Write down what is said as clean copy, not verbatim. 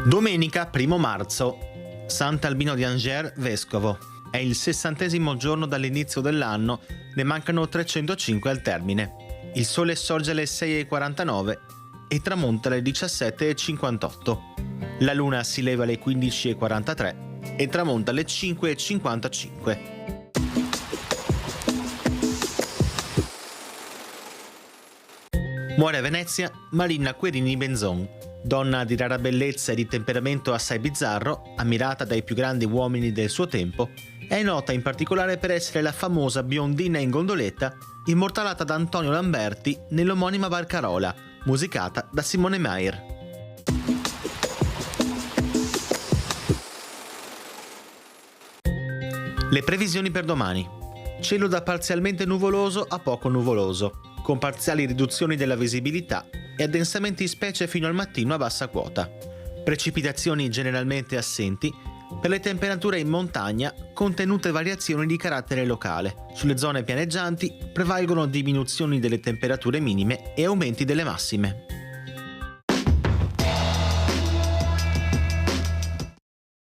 Domenica 1 marzo, Sant'Albino di Angers, vescovo. È il 60° giorno dall'inizio dell'anno, ne mancano 305 al termine. Il sole sorge alle 6:49 e tramonta alle 17:58. La luna si leva alle 15:43 e tramonta alle 5:55. Muore a Venezia Marina Querini Benzon, donna di rara bellezza e di temperamento assai bizzarro, ammirata dai più grandi uomini del suo tempo. È nota in particolare per essere la famosa biondina in gondoletta immortalata da Antonio Lamberti nell'omonima Barcarola, musicata da Simone Mayr. Le previsioni per domani. Cielo da parzialmente nuvoloso a poco nuvoloso, con parziali riduzioni della visibilità e addensamenti specie fino al mattino a bassa quota. Precipitazioni generalmente assenti. Per le temperature in montagna, contenute variazioni di carattere locale. Sulle zone pianeggianti prevalgono diminuzioni delle temperature minime e aumenti delle massime.